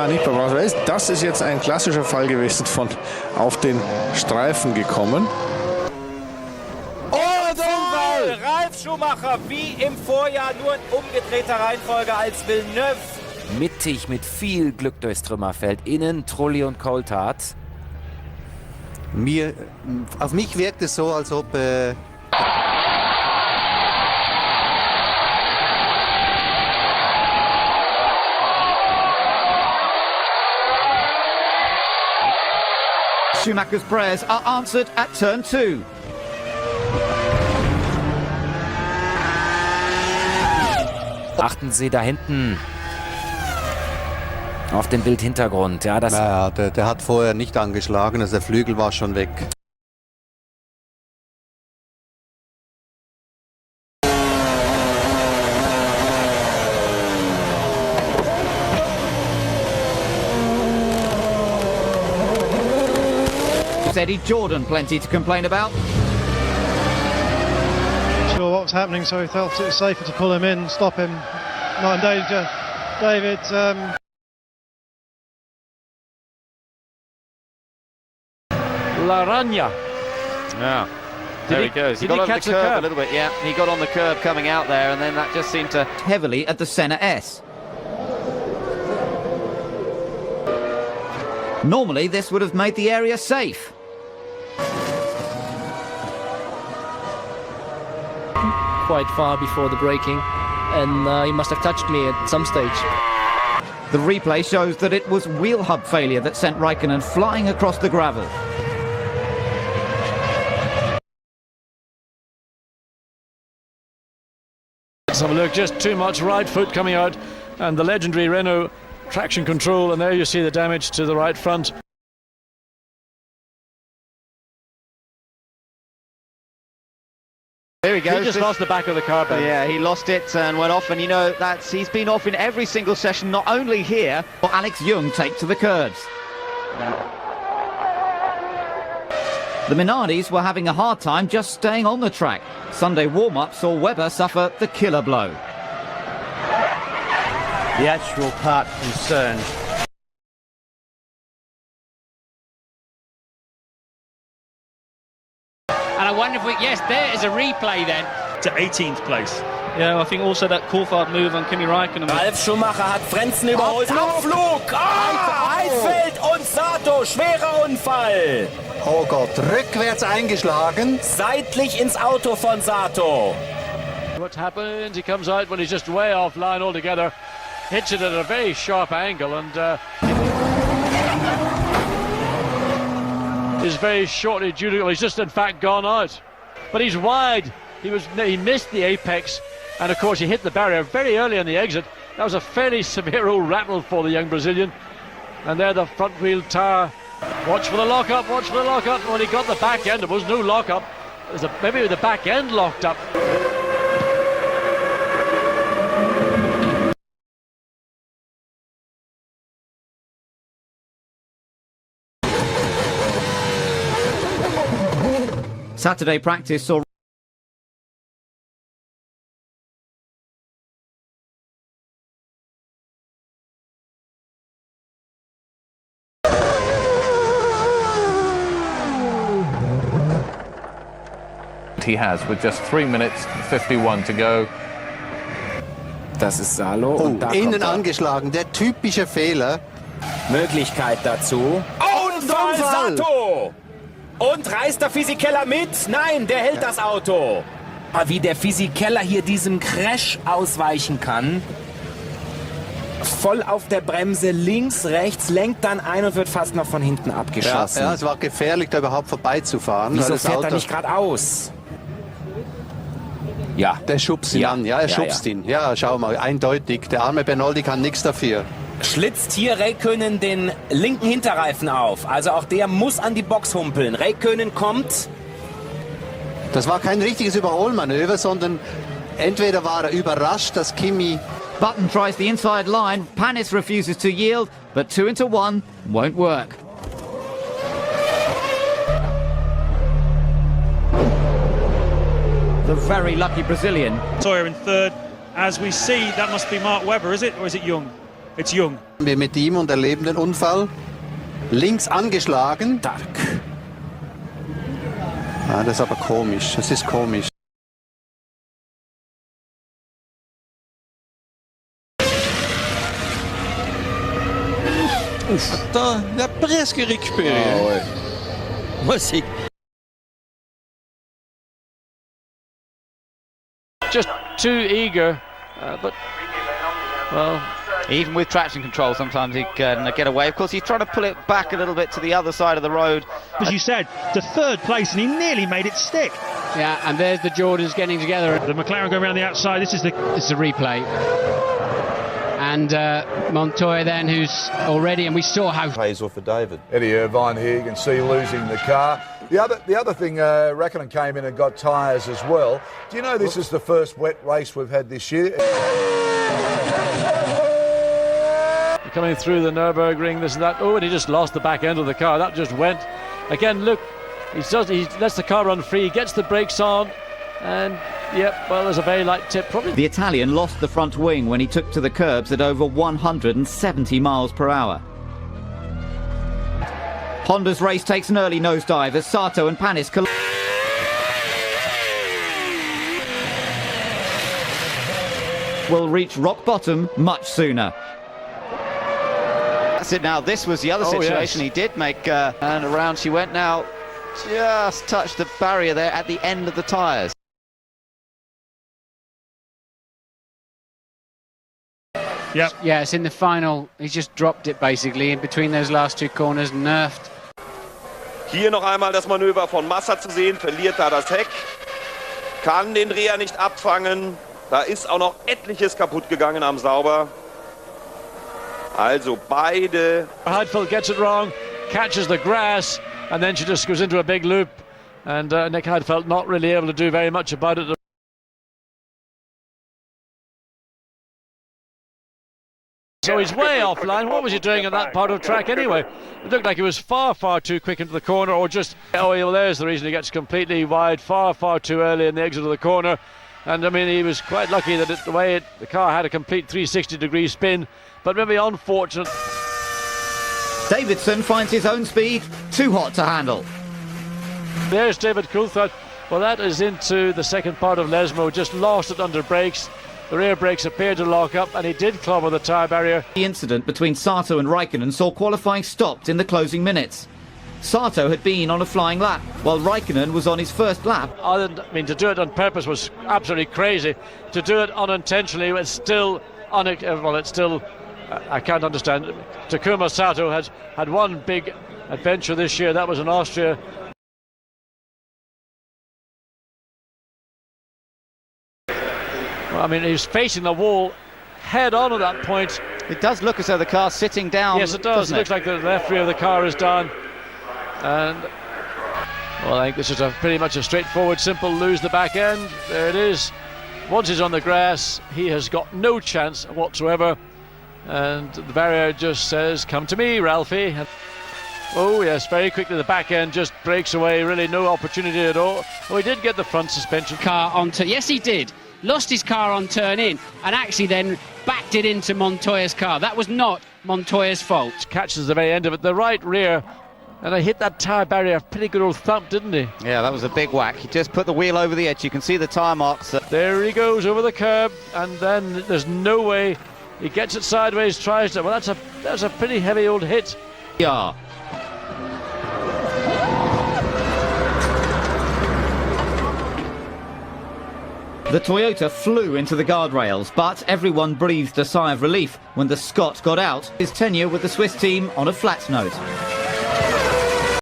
Ja, nicht bei das ist jetzt ein klassischer Fall gewesen von auf den Streifen gekommen. Ralf Schumacher wie im Vorjahr, nur in umgedrehter Reihenfolge als Villeneuve. Mittig mit viel Glück durchs Trümmerfeld. Innen Trulli und Coulthard. Auf mich wirkt es so, als ob Schumacher's prayers are answered at turn 2. Achten Sie da hinten auf den Bildhintergrund. Ja, das naja, der hat vorher nicht angeschlagen, also der Flügel war schon weg. Eddie Jordan plenty to complain about. Sure what was happening, so he felt it was safer to pull him in, stop him, not in danger. David. Laranja. Yeah. There he goes. He got on the curb a little bit, yeah. He got on the curb coming out there, and then that just seemed to... Heavily at the Senna S. Normally, this would have made the area safe. Quite far before the braking, and he must have touched me at some stage. The replay shows that it was wheel hub failure that sent Raikkonen flying across the gravel. Let's have a look, just too much right foot coming out, and the legendary Renault traction control, and there you see the damage to the right front. There he goes. He just lost the back of the car. Yeah, he lost it and went off, and you know he's been off in every single session, not only here. Or Alex Young take to the curbs. The Minardis were having a hard time just staying on the track. Sunday warm-up saw Webber suffer the killer blow. The actual part concerned. And I wonder if yes, there is a replay then. To 18th place. Yeah, I think also that Coulthard move on Kimi Raikkonen. Ralf Schumacher hat Frentzen überholt. Abflug! Heidfeld und Sato, schwerer Unfall. Oh Gott, rückwärts eingeschlagen. Seitlich ins Auto von Sato. What happens? He comes out when he's just way offline altogether. Hits it at a very sharp angle, and is very shortly due to... He's just in fact gone out. But he's wide. He missed the apex, and of course he hit the barrier very early on the exit. That was a fairly severe old rattle for the young Brazilian. And there the front wheel tire. Watch for the lockup, watch for the lockup. When he got the back end, there was no lockup. Maybe the back end locked up. Saturday practice saw he has with just 3 minutes 51 to go. Das ist Salo. Oh, und da innen kommt angeschlagen, der typische Fehler. Möglichkeit dazu. Unfall Sato! Und reißt der Fisichella mit? Nein, der hält das Auto. Aber wie der Fisichella hier diesem Crash ausweichen kann. Voll auf der Bremse, links, rechts, lenkt dann ein und wird fast noch von hinten abgeschossen. Ja, es war gefährlich, da überhaupt vorbeizufahren. Wieso fährt er nicht geradeaus? Ja, der schubst ihn an. Ja, er schubst ihn. Ja, schau mal, eindeutig. Der arme Bernoldi kann nichts dafür. Schlitzt hier Räikkönen den linken Hinterreifen auf. Also auch der muss an die Box humpeln. Räikkönen kommt. Das war kein richtiges Überholmanöver, sondern entweder war er überrascht, dass Kimi... Button tries the inside line. Panis refuses to yield, but 2 into 1 won't work. The very lucky Brazilian. Sawyer in third. As we see, that must be Mark Webber, is it? Or is it Young? It's Young. Wir mit ihm und erleben den Unfall. Links angeschlagen. Stark. Ah, das ist aber komisch. Das ist komisch. Der presque récupéré. Moi, c'est... Just too eager, but, well... Even with traction control, sometimes he can get away. Of course, he's trying to pull it back a little bit to the other side of the road. As you said, to third place, and he nearly made it stick. Yeah, and there's the Jordans getting together. The McLaren going around the outside. This is a replay. And Montoya then, who's already, and we saw how... Pays off for David. Eddie Irvine here, you can see losing the car. The other thing, Räikkönen came in and got tyres as well. Do you know this is the first wet race we've had this year? Coming through the Nürburgring, this and that. Oh, and he just lost the back end of the car. That just went. Again, look, he lets the car run free, gets the brakes on, and, yep, well, there's a very light tip. Probably. The Italian lost the front wing when he took to the curbs at over 170 miles per hour. Honda's race takes an early nosedive as Sato and Panis collide. Will reach rock bottom much sooner. That's it now. This was the other situation. Yes. He did make, and around she went now. Just touched the barrier there at the end of the tyres. Yep. Yeah, it's in the final. He's just dropped it basically in between those last two corners, nerfed. Hier noch einmal das Manöver von Massa zu sehen, verliert da das Heck, kann den Dreher nicht abfangen. Da ist auch noch etliches kaputt gegangen am Sauber. Also beide. Heidfeld gets it wrong, catches the grass, and then she just goes into a big loop. And Nick Heidfeld not really able to do very much about it. So he's way offline. What was he doing in that part of the track anyway? It looked like he was far, far too quick into the corner, or just, oh, well, there's the reason he gets completely wide, far, far too early in the exit of the corner. And I mean, he was quite lucky that the car had a complete 360-degree spin, but maybe unfortunate. Davidson finds his own speed too hot to handle. There's David Coulthard. Well, that is into the second part of Lesmo, just lost it under brakes. The rear brakes appeared to lock up, and he did clobber the tyre barrier. The incident between Sato and Räikkönen saw qualifying stopped in the closing minutes. Sato had been on a flying lap, while Räikkönen was on his first lap. I mean, to do it on purpose was absolutely crazy. To do it unintentionally, it's still, I can't understand. Takuma Sato had one big adventure this year. That was in Austria. Well, I mean, he was facing the wall head on at that point. It does look as though the car's sitting down. Yes, it does. It looks like the left rear of the car is down. And, well, I think this is pretty much a straightforward, simple lose the back end. There it is. Once he's on the grass, he has got no chance whatsoever. And the barrier just says, come to me, Ralphie. Oh, yes, very quickly the back end just breaks away. Really no opportunity at all. Oh, he did get the front suspension. Car onto, yes, he did. Lost his car on turn in and actually then backed it into Montoya's car. That was not Montoya's fault. Catches the very end of it, the right rear, and I hit that tyre barrier, a pretty good old thump, didn't he? Yeah, that was a big whack. He just put the wheel over the edge. You can see the tyre marks. There he goes over the curb, and then there's no way he gets it sideways, tries to. Well, that's a pretty heavy old hit. Yeah. The Toyota flew into the guardrails, but everyone breathed a sigh of relief when the Scot got out, his tenure with the Swiss team on a flat note.